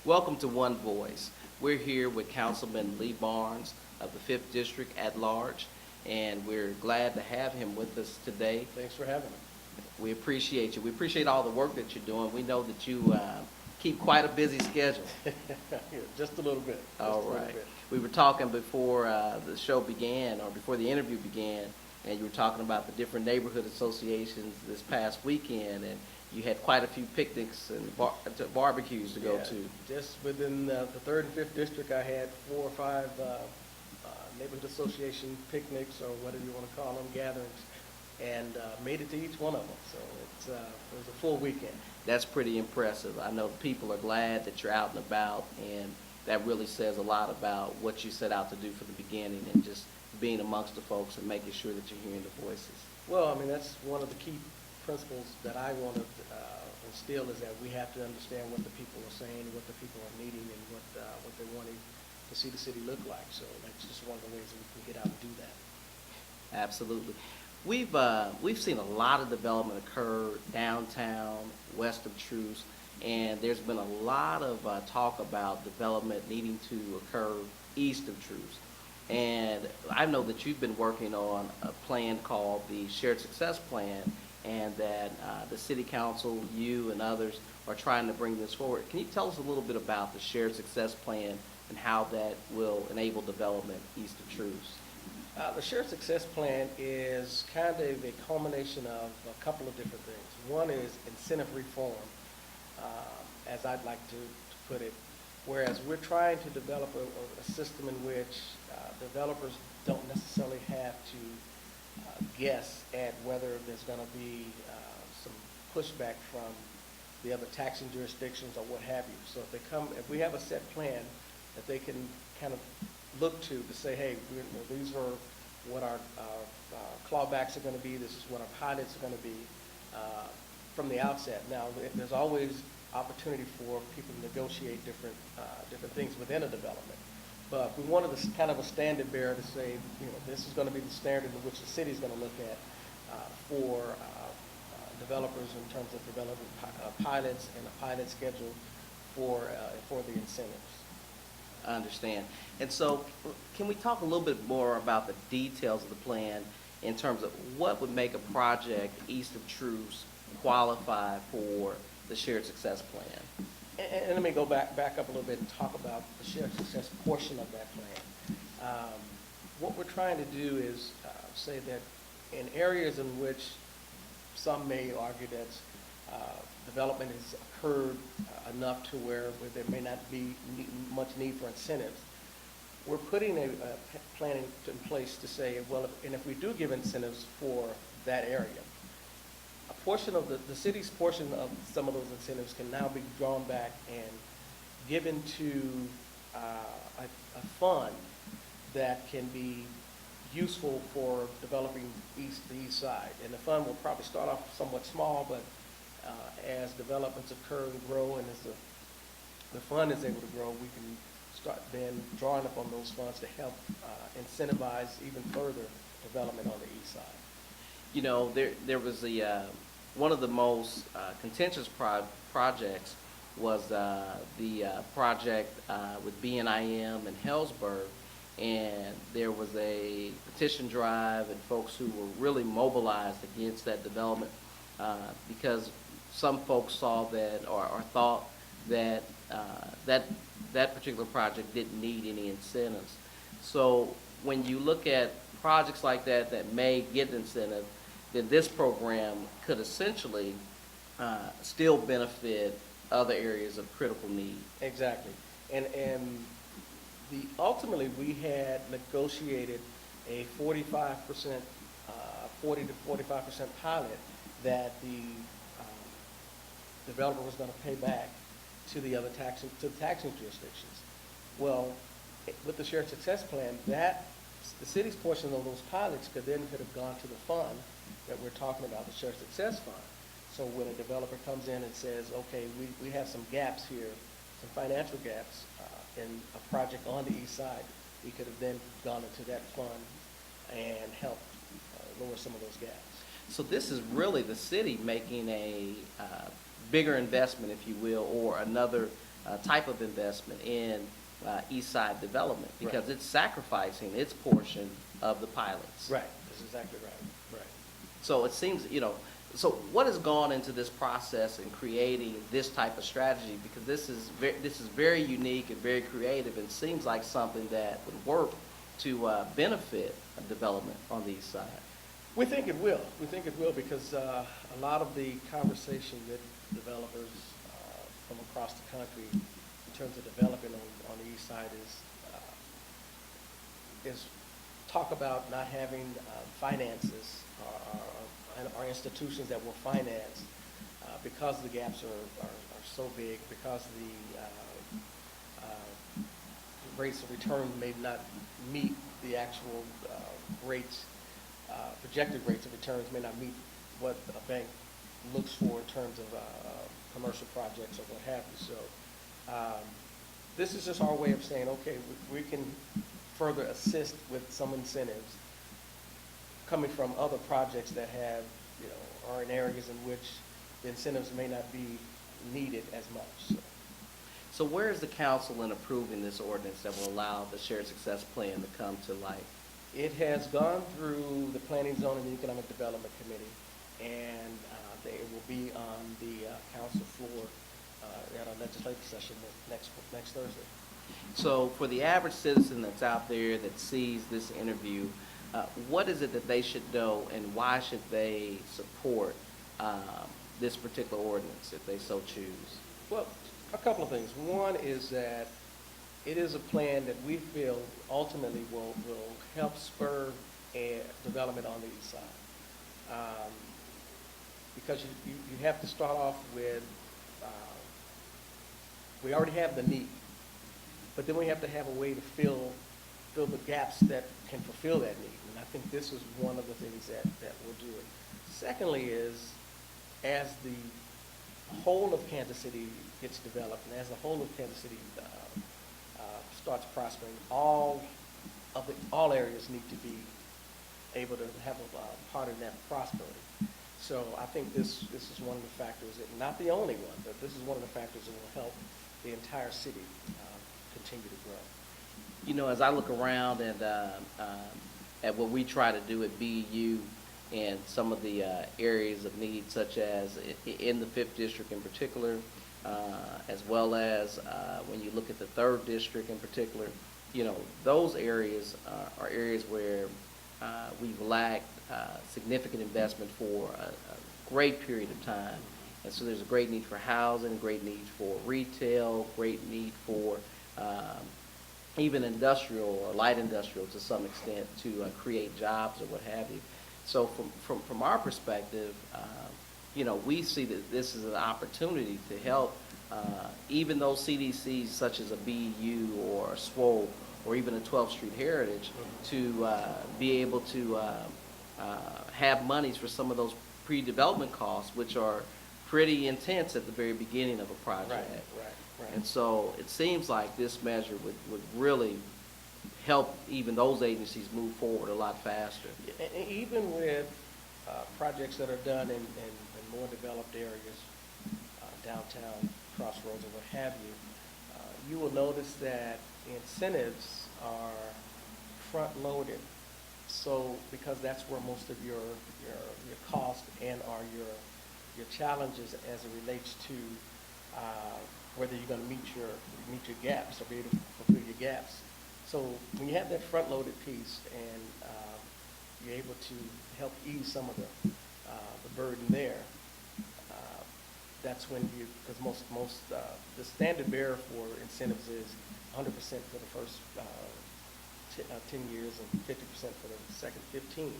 Welcome to One Voice. We're here with Councilman Lee Barnes of the 5th District at large, and we're glad to have him with us today. Thanks for having me. We appreciate you. We appreciate all the work that you're doing. We know that you keep quite a busy schedule. Yeah, just a little bit. All right. We were talking before the show began, or before the interview began, and you were talking about the different neighborhood associations this past weekend, and you had quite a few picnics and barbecues to go to. Just within the 3rd and 5th district, I had 4 or 5 neighborhood association picnics, or whatever you want to call them, gatherings, and made it to each one of them. So it was a full weekend. That's pretty impressive. I know people are glad that you're out and about, and that really says a lot about what you set out to do from the beginning, and just being amongst the folks and making sure that you're hearing the voices. Well, I mean, that's one of the key principles that I want to instill, is that we have to understand what the people are saying, what the people are needing, and what they're wanting to see the city look like. So that's just one of the ways that we can get out and do that. Absolutely. We've seen a lot of development occur downtown, west of Truce, and there's been a lot of talk about development needing to occur east of Truce. And I know that you've been working on a plan called the Shared Success Plan, and that the City Council, you and others, are trying to bring this forward. Can you tell us a little bit about the Shared Success Plan and how that will enable development east of Truce? The Shared Success Plan is kind of a culmination of a couple of different things. One is incentive reform, as I'd like to put it, whereas we're trying to develop a system in which developers don't necessarily have to guess at whether there's going to be some pushback from the other taxing jurisdictions or what have you. So if we have a set plan that they can kind of look to say, hey, these are what our clawbacks are going to be, this is what our pilots are going to be from the outset. Now, there's always opportunity for people to negotiate different things within a development. But we wanted this kind of a standard bearer to say, this is going to be the standard in which the city is going to look at for developers in terms of developing pilots and a pilot schedule for the incentives. I understand. And so can we talk a little bit more about the details of the plan in terms of what would make a project east of Truce qualify for the Shared Success Plan? And let me go back up a little bit and talk about the shared success portion of that plan. What we're trying to do is say that in areas in which some may argue that development has occurred enough to where there may not be much need for incentives, we're putting a plan in place to say, well, if we do give incentives for that area, a portion of the city's portion of some of those incentives can now be drawn back and given to a fund that can be useful for developing the east side. And the fund will probably start off somewhat small, but as developments occur and grow, and as the fund is able to grow, we can start then drawing upon those funds to help incentivize even further development on the east side. You know, there was one of the most contentious projects was the project with BNIM in Hellsburg, and there was a petition drive and folks who were really mobilized against that development because some folks saw that or thought that that particular project didn't need any incentives. So when you look at projects like that may get incentive, then this program could essentially still benefit other areas of critical need. Exactly. And ultimately we had negotiated a 40 to 45% pilot that the developer was going to pay back to the other taxing jurisdictions. Well, with the Shared Success Plan, the city's portion of those pilots could have gone to the fund that we're talking about, the Shared Success Fund. So when a developer comes in and says, okay, we have some gaps here, some financial gaps in a project on the east side, we could have then gone into that fund and helped lower some of those gaps. So this is really the city making a bigger investment, if you will, or another type of investment in East Side development, because Right. it's sacrificing its portion of the pilots. Right, that's exactly right, right. So it seems, so what has gone into this process in creating this type of strategy? Because this is very unique and very creative, and seems like something that would work to benefit development on the East Side. We think it will. We think it will because a lot of the conversation with developers from across the country in terms of developing on the east side is talk about not having finances or institutions that will finance because the gaps are so big, because the rates of return may not meet the actual rates. Projected rates of returns may not meet what a bank looks for in terms of commercial projects or what have you. So this is just our way of saying, okay, we can further assist with some incentives coming from other projects that have, are in areas in which the incentives may not be needed as much. So where is the council in approving this ordinance that will allow the shared success plan to come to life? It has gone through the Planning, Zoning, and Economic Development Committee, and it will be on the council floor at our legislative session next Thursday. So for the average citizen that's out there that sees this interview, what is it that they should know, and why should they support this particular ordinance if they so choose? Well, a couple of things. One is that it is a plan that we feel ultimately will help spur development on the east side. Because you have to start off with, we already have the need, but then we have to have a way to fill the gaps that can fulfill that need. And I think this is one of the things that will do it. Secondly is, as the whole of Kansas City gets developed, and as the whole of Kansas City starts prospering, all areas need to be able to have a part in that prosperity. So I think this is one of the factors, not the only one, but this is one of the factors that will help the entire city continue to grow. As I look around and at what we try to do at BEU and some of the areas of need, such as in the 5th District in particular, as well as when you look at the 3rd District in particular, those areas are areas where we've lacked significant investment for a great period of time. And so there's a great need for housing, great need for retail, great need for even industrial or light industrial to some extent to create jobs or what have you. So from our perspective, we see that this is an opportunity to help even those CDCs such as a BEU or a SWO or even a 12th Street Heritage to be able to have monies for some of those pre-development costs, which are pretty intense at the very beginning of a project. Right. And so it seems like this measure would really help even those agencies move forward a lot faster. And even with projects that are done in more developed areas, downtown, Crossroads, or what have you, you will notice that incentives are front-loaded. So because that's where most of your cost and are your challenges as it relates to whether you're going to meet your gaps or be able to fulfill your gaps. So when you have that front-loaded piece and you're able to help ease some of the burden there, that's when because most the standard bearer for incentives is 100% for the first 10 years and 50% for the second 15.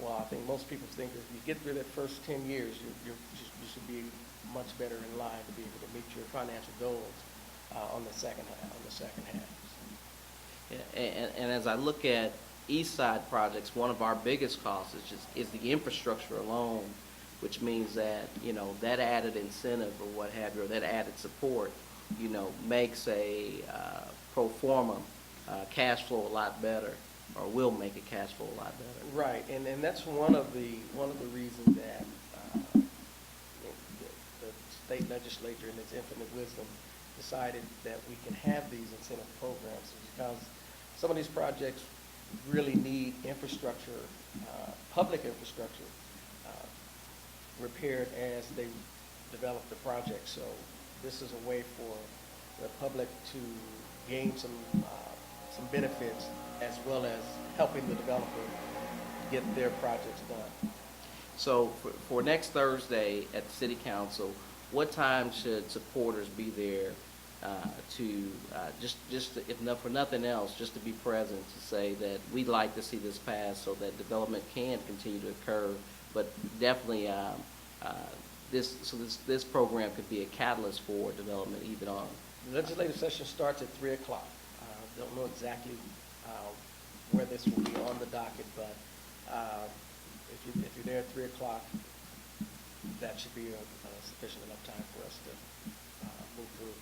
Well, I think most people think if you get through that first 10 years, you should be much better in line to be able to meet your financial goals on the second half. Yeah, and as I look at East Side projects, one of our biggest costs is the infrastructure alone, which means that that added incentive or what have you, or that added support, makes a pro forma cash flow a lot better, or will make a cash flow a lot better. Right, and that's one of the reasons that the state legislature, in its infinite wisdom, decided that we can have these incentive programs is because some of these projects really need infrastructure, public infrastructure, repaired as they develop the project. So this is a way for the public to gain some benefits as well as helping the developer get their projects done. So for next Thursday at the City Council, what time should supporters be there to for nothing else, just to be present to say that we'd like to see this pass so that development can continue to occur, but definitely this program could be a catalyst for development even on. The legislative session starts at 3 o'clock. Don't know exactly where this will be on the docket, but if you're there at 3 o'clock, that should be sufficient enough time for us to move through.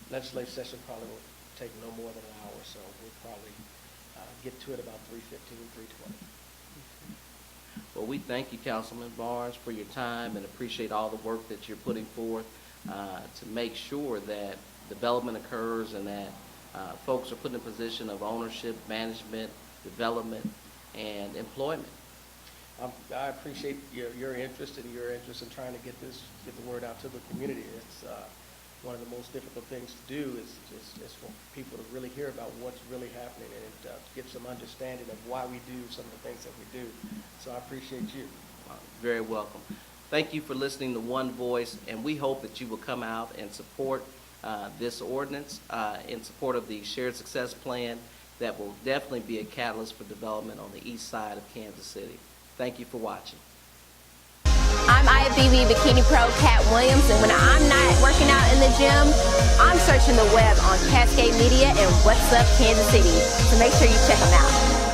Legislative session probably will take no more than an hour, so we'll probably get to it about 3:15, 3:20. Well, we thank you, Councilman Barnes, for your time and appreciate all the work that you're putting forth to make sure that development occurs and that folks are put in a position of ownership, management, development, and employment. I appreciate your interest and your interest in trying to get the word out to the community. It's one of the most difficult things to do is for people to really hear about what's really happening and get some understanding of why we do some of the things that we do. So I appreciate you. Very welcome. Thank you for listening to One Voice, and we hope that you will come out and support this ordinance in support of the Shared Success Plan that will definitely be a catalyst for development on the east side of Kansas City. Thank you for watching. I'm IFBB Bikini Pro Cat Williams, and when I'm not working out in the gym, I'm searching the web on Cascade Media and What's Up Kansas City. So make sure you check them out.